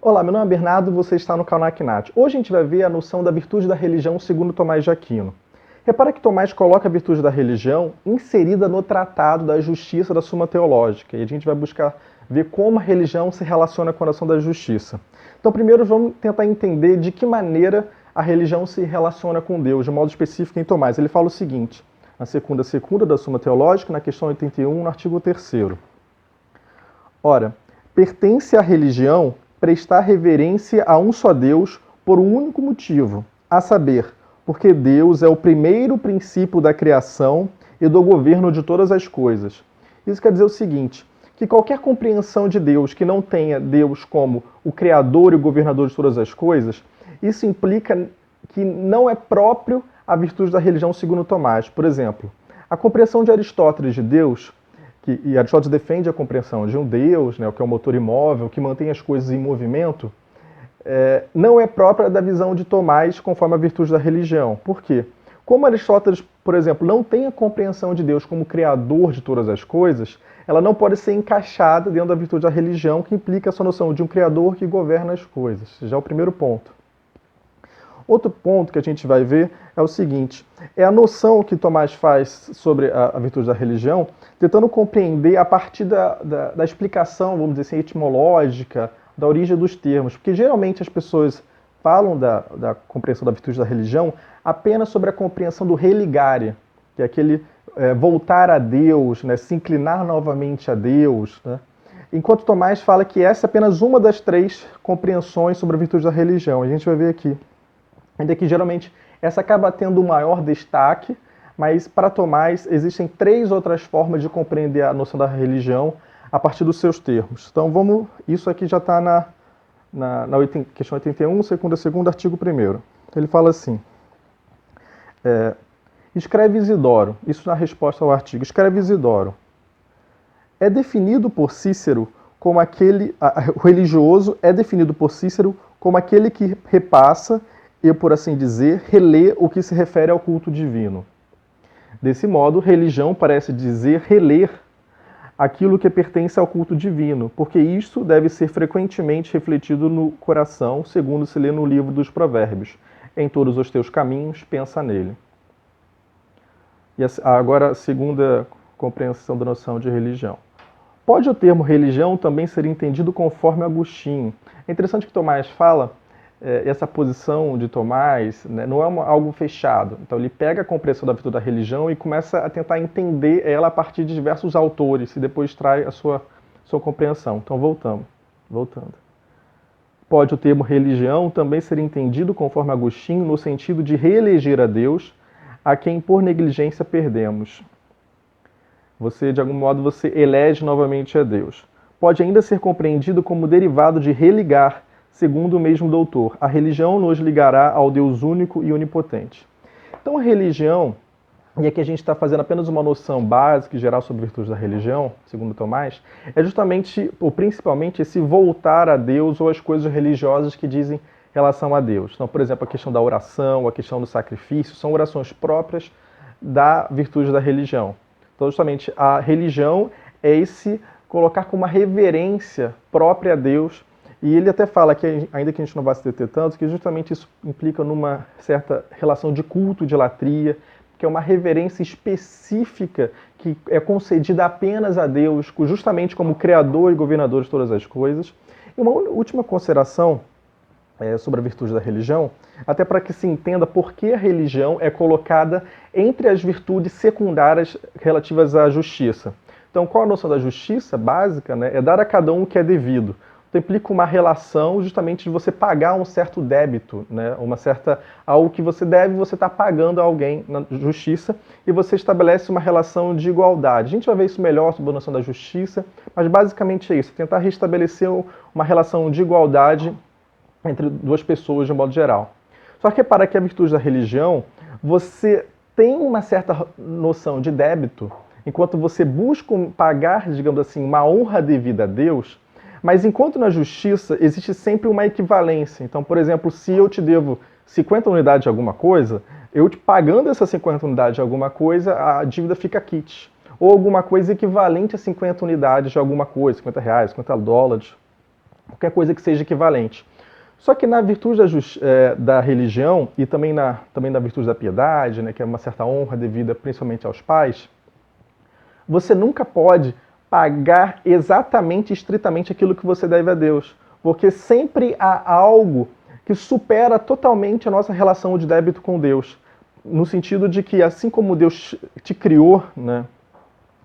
Olá, meu nome é Bernardo, você está no canal Aknat. Hoje a gente vai ver a noção da virtude da religião segundo Tomás de Aquino. Repara que Tomás coloca a virtude da religião inserida no Tratado da Justiça da Suma Teológica, e a gente vai buscar ver como a religião se relaciona com a noção da justiça. Então primeiro vamos tentar entender de que maneira a religião se relaciona com Deus, de modo específico em Tomás. Ele fala o seguinte, na segunda da Suma Teológica, na questão 81, no artigo 3º. Ora, pertence à religião prestar reverência a um só Deus por um único motivo, a saber, porque Deus é o primeiro princípio da criação e do governo de todas as coisas. Isso quer dizer o seguinte, que qualquer compreensão de Deus que não tenha Deus como o criador e o governador de todas as coisas, isso implica que não é próprio a virtude da religião segundo Tomás. Por exemplo, a compreensão de Aristóteles de Deus, e Aristóteles defende a compreensão de um Deus, né, que é um motor imóvel, que mantém as coisas em movimento, não é própria da visão de Tomás conforme a virtude da religião. Por quê? Como Aristóteles, por exemplo, não tem a compreensão de Deus como criador de todas as coisas, ela não pode ser encaixada dentro da virtude da religião, que implica essa noção de um criador que governa as coisas. Já é o primeiro ponto. Outro ponto que a gente vai ver é o seguinte, é a noção que Tomás faz sobre a virtude da religião, tentando compreender a partir da explicação, vamos dizer assim, etimológica, da origem dos termos. Porque geralmente as pessoas falam da compreensão da virtude da religião apenas sobre a compreensão do religare, que é aquele voltar a Deus, né, se inclinar novamente a Deus, né? Enquanto Tomás fala que essa é apenas uma das três compreensões sobre a virtude da religião. A gente vai ver aqui. Ainda que geralmente essa acaba tendo o maior destaque, mas para Tomás existem três outras formas de compreender a noção da religião a partir dos seus termos. Então vamos, isso aqui já está na questão 81, segundo artigo 1º. Ele fala assim, escreve Isidoro, isso na resposta ao artigo, escreve Isidoro, é definido por Cícero como aquele, o religioso é definido por Cícero como aquele que repassa e, por assim dizer, relê o que se refere ao culto divino. Desse modo, religião parece dizer reler aquilo que pertence ao culto divino, porque isto deve ser frequentemente refletido no coração, segundo se lê no livro dos Provérbios. Em todos os teus caminhos, pensa nele. E agora a segunda compreensão da noção de religião. Pode o termo religião também ser entendido conforme Agostinho. É interessante que Tomás fala essa posição de Tomás, né, não é algo fechado. Então ele pega a compreensão da virtude da religião e começa a tentar entender ela a partir de diversos autores e depois traz a sua compreensão. Então voltando. Pode o termo religião também ser entendido conforme Agostinho no sentido de reeleger a Deus, a quem por negligência perdemos. De algum modo, você elege novamente a Deus. Pode ainda ser compreendido como derivado de religar, segundo o mesmo doutor, a religião nos ligará ao Deus único e onipotente. Então a religião, e aqui a gente está fazendo apenas uma noção básica e geral sobre a virtude da religião, segundo Tomás, é justamente, ou principalmente, esse voltar a Deus ou as coisas religiosas que dizem relação a Deus. Então, por exemplo, a questão da oração, a questão do sacrifício, são orações próprias da virtude da religião. Então, justamente, a religião é esse colocar com uma reverência própria a Deus. E ele até fala que, ainda que a gente não vá se deter tanto, que justamente isso implica numa certa relação de culto, de latria, que é uma reverência específica que é concedida apenas a Deus, justamente como Criador e Governador de todas as coisas. E uma última consideração sobre a virtude da religião, até para que se entenda por que a religião é colocada entre as virtudes secundárias relativas à justiça. Então, qual a noção da justiça básica? Né? É dar a cada um o que é devido. Então, implica uma relação justamente de você pagar um certo débito, né? Algo que você deve, você está pagando a alguém na justiça e você estabelece uma relação de igualdade. A gente vai ver isso melhor sobre a noção da justiça, mas basicamente é isso, tentar restabelecer uma relação de igualdade entre duas pessoas de um modo geral. Só que para que a virtude da religião, você tem uma certa noção de débito, enquanto você busca pagar, digamos assim, uma honra devida a Deus, mas enquanto na justiça existe sempre uma equivalência. Então, por exemplo, se eu te devo 50 unidades de alguma coisa, eu te pagando essas 50 unidades de alguma coisa, a dívida fica quite. Ou alguma coisa equivalente a 50 unidades de alguma coisa, 50 reais, 50 dólares. qualquer coisa que seja equivalente. Só que na virtude da religião e também na virtude da piedade, né, que é uma certa honra devida principalmente aos pais, você nunca pode pagar exatamente, estritamente aquilo que você deve a Deus, porque sempre há algo que supera totalmente a nossa relação de débito com Deus, no sentido de que assim como Deus te criou, né,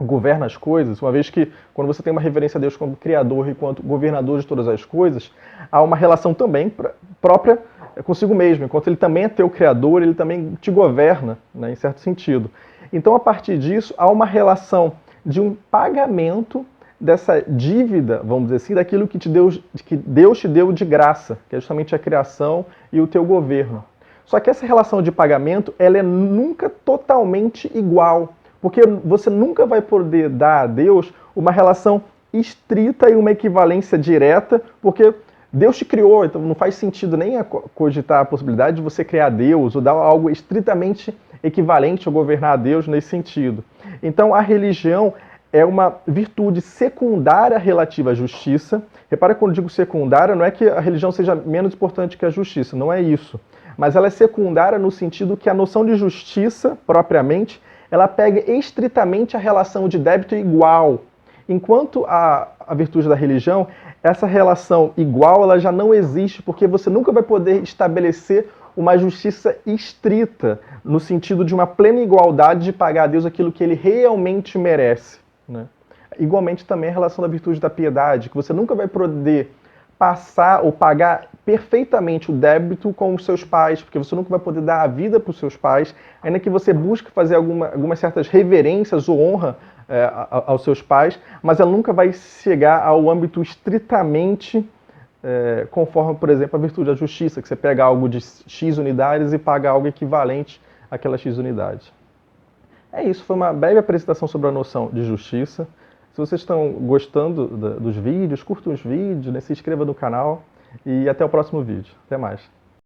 governa as coisas, uma vez que quando você tem uma reverência a Deus como Criador e quanto governador de todas as coisas, há uma relação também própria consigo mesmo. Enquanto ele também é teu Criador, ele também te governa, né, em certo sentido. Então, a partir disso, há uma relação de um pagamento dessa dívida, vamos dizer assim, daquilo que Deus te deu de graça, que é justamente a criação e o teu governo. Só que essa relação de pagamento, ela é nunca totalmente igual, porque você nunca vai poder dar a Deus uma relação estrita e uma equivalência direta, porque Deus te criou, então não faz sentido nem cogitar a possibilidade de você criar Deus ou dar algo estritamente equivalente ou governar a Deus nesse sentido. Então a religião é uma virtude secundária relativa à justiça. Repara que quando eu digo secundária, não é que a religião seja menos importante que a justiça, não é isso. Mas ela é secundária no sentido que a noção de justiça, propriamente, ela pega estritamente a relação de débito igual. Enquanto a virtude da religião, essa relação igual ela já não existe, porque você nunca vai poder estabelecer uma justiça estrita, no sentido de uma plena igualdade de pagar a Deus aquilo que ele realmente merece, né? Igualmente também a relação da virtude da piedade, que você nunca vai poder passar ou pagar perfeitamente o débito com os seus pais, porque você nunca vai poder dar a vida para os seus pais, ainda que você busque fazer algumas certas reverências ou honra aos seus pais, mas ela nunca vai chegar ao âmbito estritamente conforme, por exemplo, a virtude da justiça, que você pega algo de X unidades e paga algo equivalente àquelas X unidades. É isso, foi uma breve apresentação sobre a noção de justiça. Se vocês estão gostando dos vídeos, curtam os vídeos, né, se inscreva no canal e até o próximo vídeo. Até mais.